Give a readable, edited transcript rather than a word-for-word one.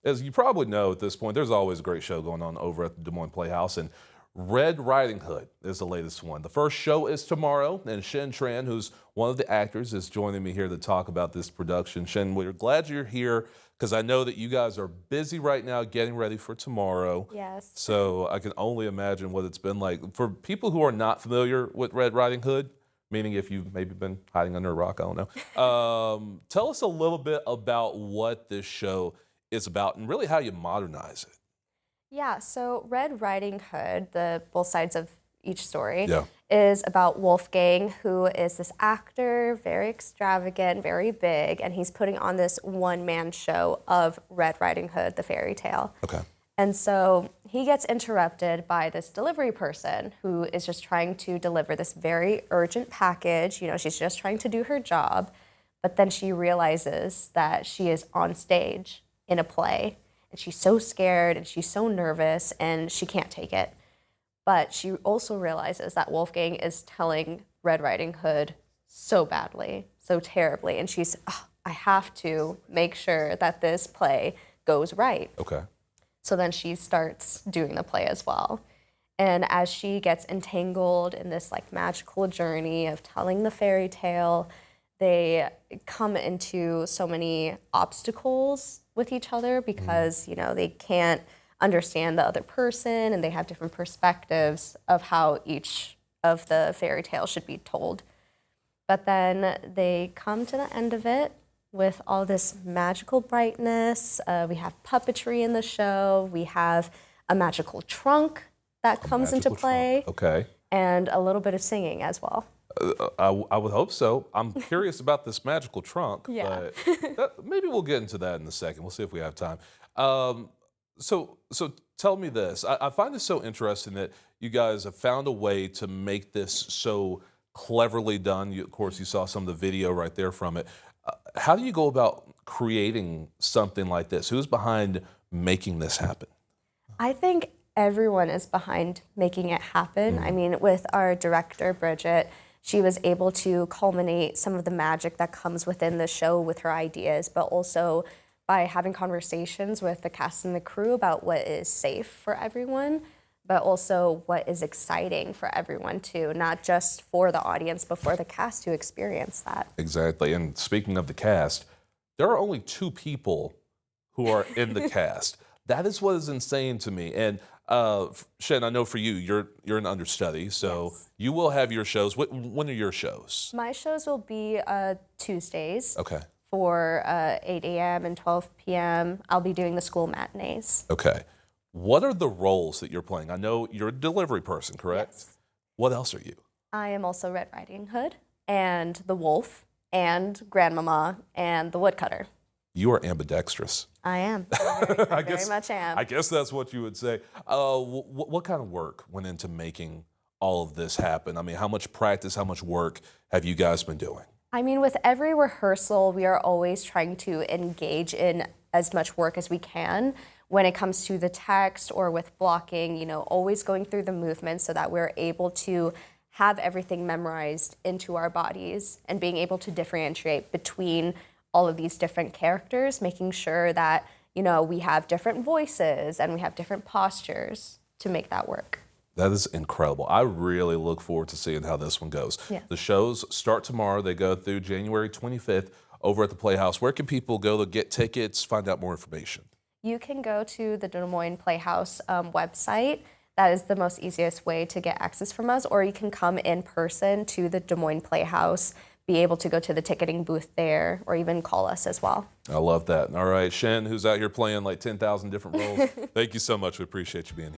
As you probably know at this point, there's always a great show going on over at the Des Moines Playhouse, and Red Riding Hood is the latest one. The first show is tomorrow, and Shen Tran, who's one of the actors, is joining me here to talk about this production. Shen, we're glad you're here because I know that you guys are busy right now getting ready for tomorrow. Yes. So I can only imagine what it's been like. For people who are not familiar with Red Riding Hood, meaning if you've maybe been hiding under a rock, I don't know, tell us a little bit about what this show is about and really how you modernize it. Yeah, so Red Riding Hood, the both sides of each story, Yeah. is about Wolfgang, who is this actor, very extravagant, very big, and he's putting on this one-man show of Red Riding Hood, the fairy tale. Okay. And so he gets interrupted by this delivery person who is just trying to deliver this very urgent package. You know, she's just trying to do her job, but then she realizes that she is on stage in a play, and she's so scared and she's so nervous and she can't take it. But she also realizes that Wolfgang is telling Red Riding Hood so badly, so terribly, and she's, "Oh, I have to make sure that this play goes right." Okay. So then she starts doing the play as well. And as she gets entangled in this like magical journey of telling the fairy tale, they come into so many obstacles with each other because, you know, they can't understand the other person and they have different perspectives of how each of the fairy tales should be told. But then they come to the end of it with all this magical brightness. We have puppetry in the show. We have a magical trunk that comes into play. Okay. And a little bit of singing as well. I would hope so. I'm curious about this magical trunk, Yeah. but maybe we'll get into that in a second. We'll see if we have time. So tell me this. I find this so interesting that you guys have found a way to make this so cleverly done. Of course, you saw some of the video right there from it. How do you go about creating something like this? Who's behind making this happen? I think everyone is behind making it happen. I mean, with our director, Bridget, she was able to culminate some of the magic that comes within the show with her ideas, but also by having conversations with the cast and the crew about what is safe for everyone, but also what is exciting for everyone too, not just for the audience, but for the cast to experience that. Exactly. And speaking of the cast, there are only two people who are in the cast. That is what is insane to me. And Shen, I know for you, you're an understudy, so Yes. you will have your shows. When are your shows? My shows will be Tuesdays Okay. for 8 a.m. and 12 p.m. I'll be doing the school matinees. Okay. What are the roles that you're playing? I know you're a delivery person, correct? Yes. What else are you? I am also Red Riding Hood and the Wolf and Grandmama and the Woodcutter. You are ambidextrous. I am. I very much am. I guess that's what you would say. What kind of work went into making all of this happen? I mean, how much practice, how much work have you guys been doing? I mean, with every rehearsal, we are always trying to engage in as much work as we can when it comes to the text or with blocking, you know, always going through the movements so that we're able to have everything memorized into our bodies and being able to differentiate between all of these different characters, making sure that, you know, we have different voices and we have different postures to make that work. That is incredible. I really look forward to seeing how this one goes. Yeah. The shows start tomorrow. They go through January 25th over at the Playhouse. Where can people go to get tickets, find out more information? You can go to the Des Moines Playhouse website. That is the most easiest way to get access from us, or you can come in person to the Des Moines Playhouse, be able to go to the ticketing booth there, or even call us as well. I love that. All right, Shen, who's out here playing like 10,000 different roles, thank you so much. We appreciate you being here.